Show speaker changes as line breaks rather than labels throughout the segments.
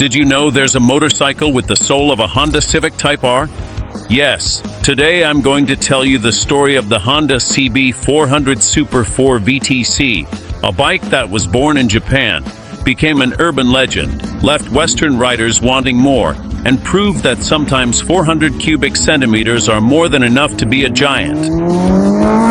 Did you know there's a motorcycle with the soul of a Honda Civic Type R? Yes, today I'm going to tell you the story of the Honda CB400 Super Four VTEC, a bike that was born in Japan, became an urban legend, left Western riders wanting more, and proved that sometimes 400 cubic centimeters are more than enough to be a giant.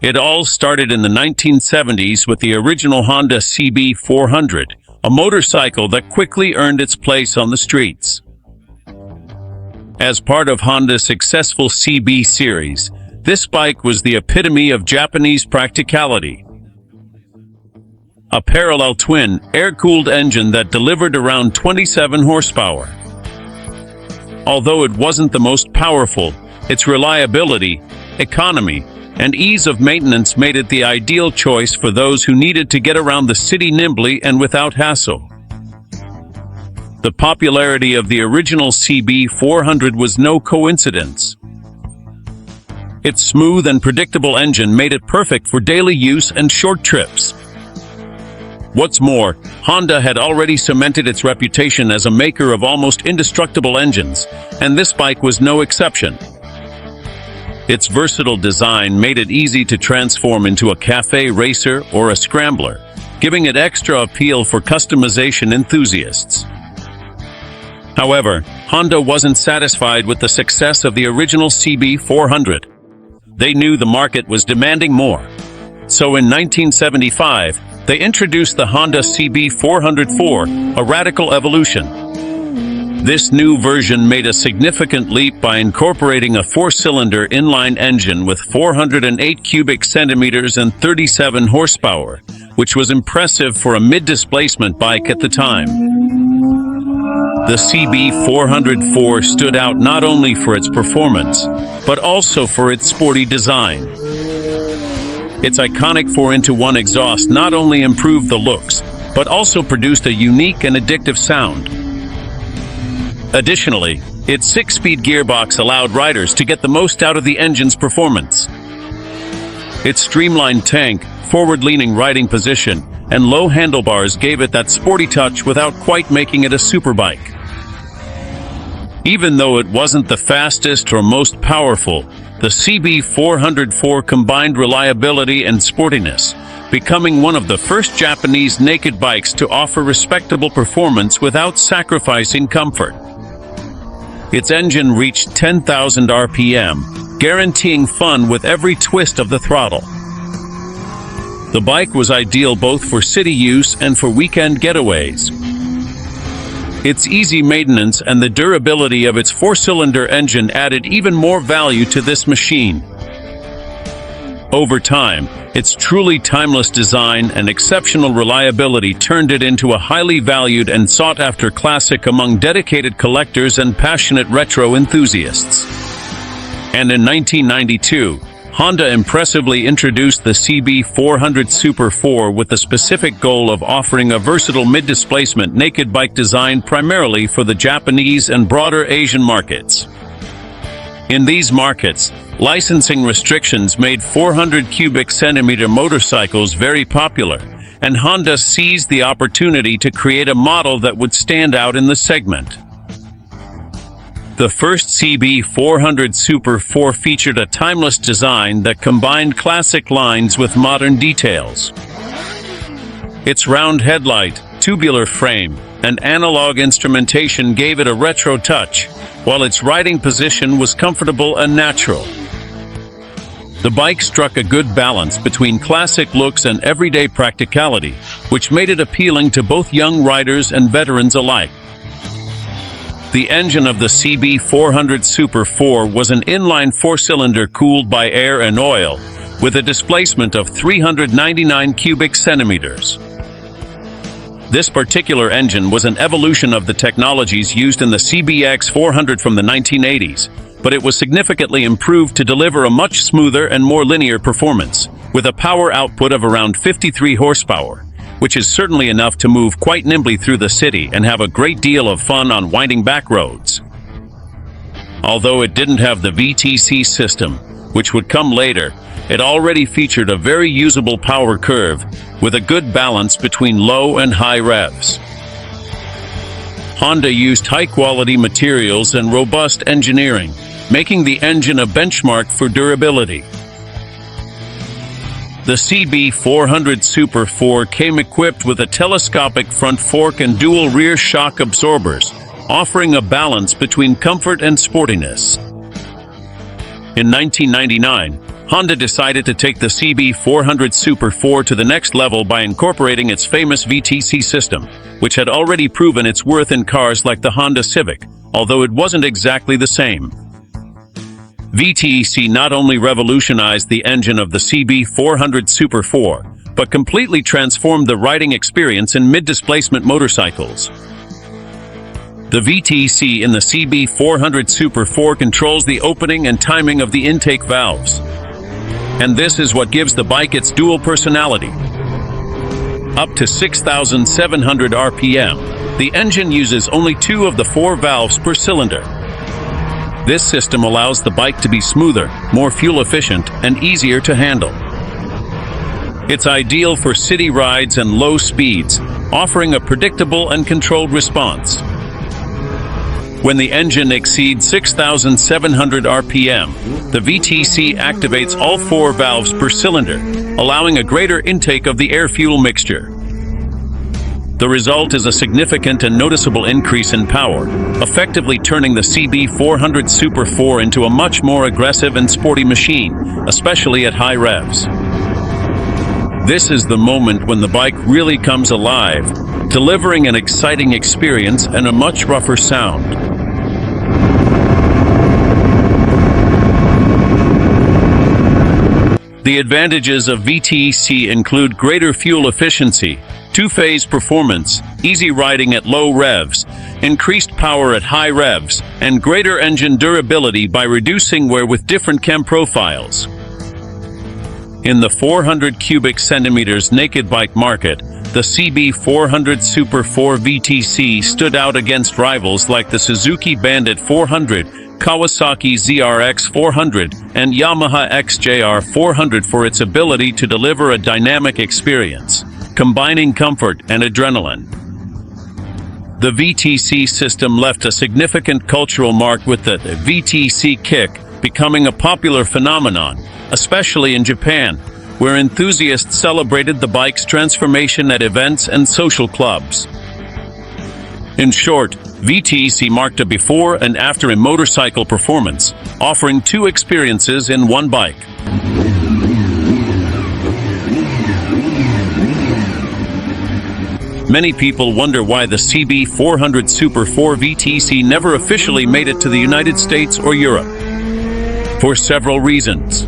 It all started in the 1970s with the original Honda CB400, a motorcycle that quickly earned its place on the streets. As part of Honda's successful CB series, this bike was the epitome of Japanese practicality. A parallel twin, air-cooled engine that delivered around 27 horsepower. Although it wasn't the most powerful, its reliability, economy, and ease of maintenance made it the ideal choice for those who needed to get around the city nimbly and without hassle. The popularity of the original CB400 was no coincidence. Its smooth and predictable engine made it perfect for daily use and short trips. What's more, Honda had already cemented its reputation as a maker of almost indestructible engines, and this bike was no exception. Its versatile design made it easy to transform into a cafe racer or a scrambler, giving it extra appeal for customization enthusiasts. However, Honda wasn't satisfied with the success of the original CB400. They knew the market was demanding more. So in 1975, they introduced the Honda CB400 a radical evolution. This new version made a significant leap by incorporating a four-cylinder inline engine with 408 cubic centimeters and 37 horsepower, which was impressive for a mid-displacement bike at the time. The CB400 stood out not only for its performance, but also for its sporty design. Its iconic 4-into-1 exhaust not only improved the looks, but also produced a unique and addictive sound. Additionally, its 6-speed gearbox allowed riders to get the most out of the engine's performance. Its streamlined tank, forward-leaning riding position, and low handlebars gave it that sporty touch without quite making it a superbike. Even though it wasn't the fastest or most powerful, the CB400 combined reliability and sportiness, becoming one of the first Japanese naked bikes to offer respectable performance without sacrificing comfort. Its engine reached 10,000 RPM, guaranteeing fun with every twist of the throttle. The bike was ideal both for city use and for weekend getaways. Its easy maintenance and the durability of its four-cylinder engine added even more value to this machine. Over time, its truly timeless design and exceptional reliability turned it into a highly valued and sought-after classic among dedicated collectors and passionate retro enthusiasts. And in 1992, Honda impressively introduced the CB400 Super Four with the specific goal of offering a versatile mid-displacement naked bike designed primarily for the Japanese and broader Asian markets. In these markets, licensing restrictions made 400 cubic centimeter motorcycles very popular, and Honda seized the opportunity to create a model that would stand out in the segment. The first CB400 Super Four featured a timeless design that combined classic lines with modern details. Its round headlight, tubular frame, and analog instrumentation gave it a retro touch, while its riding position was comfortable and natural. The bike struck a good balance between classic looks and everyday practicality, which made it appealing to both young riders and veterans alike. The engine of the CB400 Super Four was an inline four-cylinder cooled by air and oil, with a displacement of 399 cubic centimeters. This particular engine was an evolution of the technologies used in the CBX400 from the 1980s, but it was significantly improved to deliver a much smoother and more linear performance, with a power output of around 53 horsepower, which is certainly enough to move quite nimbly through the city and have a great deal of fun on winding back roads. Although it didn't have the VTEC system, which would come later, it already featured a very usable power curve with a good balance between low and high revs. Honda used high-quality materials and robust engineering, making the engine a benchmark for durability. The CB400 Super Four came equipped with a telescopic front fork and dual rear shock absorbers, offering a balance between comfort and sportiness. In 1999, Honda decided to take the CB400 Super Four to the next level by incorporating its famous VTEC system, which had already proven its worth in cars like the Honda Civic, although it wasn't exactly the same. VTEC not only revolutionized the engine of the CB400 Super Four, but completely transformed the riding experience in mid-displacement motorcycles. The VTEC in the CB400 Super Four controls the opening and timing of the intake valves. And this is what gives the bike its dual personality. Up to 6,700 RPM, the engine uses only 2 of the 4 valves per cylinder. This system allows the bike to be smoother, more fuel efficient, and easier to handle. It's ideal for city rides and low speeds, offering a predictable and controlled response. When the engine exceeds 6,700 RPM, the VTEC activates all 4 valves per cylinder, allowing a greater intake of the air-fuel mixture. The result is a significant and noticeable increase in power, effectively turning the CB400 Super Four into a much more aggressive and sporty machine, especially at high revs. This is the moment when the bike really comes alive, delivering an exciting experience and a much rougher sound. The advantages of VTEC include greater fuel efficiency, 2-phase performance, easy riding at low revs, increased power at high revs, and greater engine durability by reducing wear with different cam profiles. In the 400 cubic centimeters naked bike market, the CB400 Super Four VTEC stood out against rivals like the Suzuki Bandit 400, Kawasaki ZRX 400, and Yamaha XJR 400 for its ability to deliver a dynamic experience, combining comfort and adrenaline. The VTEC system left a significant cultural mark with the VTEC kick becoming a popular phenomenon, especially in Japan, where enthusiasts celebrated the bike's transformation at events and social clubs. In short, VTEC marked a before and after in motorcycle performance, offering 2 experiences in one bike. Many people wonder why the CB400 Super Four VTEC never officially made it to the United States or Europe. For several reasons.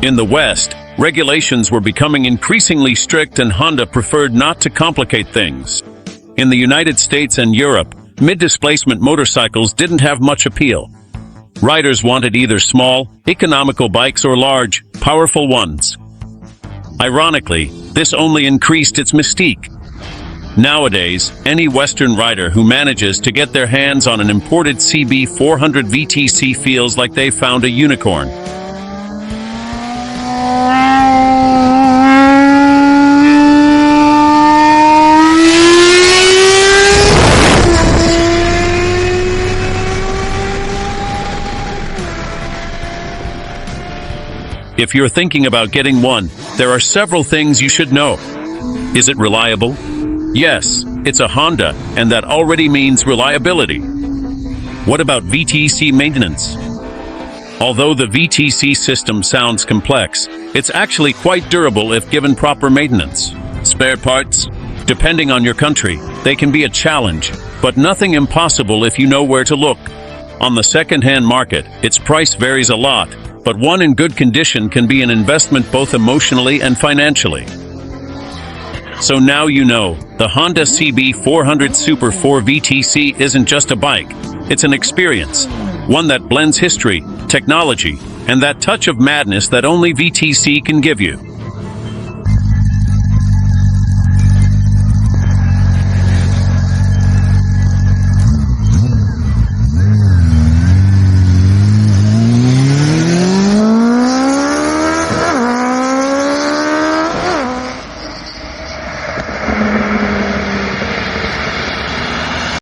In the West, regulations were becoming increasingly strict and Honda preferred not to complicate things. In the United States and Europe, mid-displacement motorcycles didn't have much appeal. Riders wanted either small, economical bikes or large, powerful ones. Ironically, this only increased its mystique. Nowadays, any Western rider who manages to get their hands on an imported CB400 VTEC feels like they found a unicorn. If you're thinking about getting one, there are several things you should know. Is it reliable? Yes, it's a Honda, and that already means reliability. What about VTEC maintenance? Although the VTEC system sounds complex, it's actually quite durable if given proper maintenance. Spare parts? Depending on your country, they can be a challenge, but nothing impossible if you know where to look. On the second-hand market, its price varies a lot, but one in good condition can be an investment both emotionally and financially. So now you know, the Honda CB400 Super Four VTEC isn't just a bike, it's an experience, one that blends history, technology, and that touch of madness that only VTEC can give you.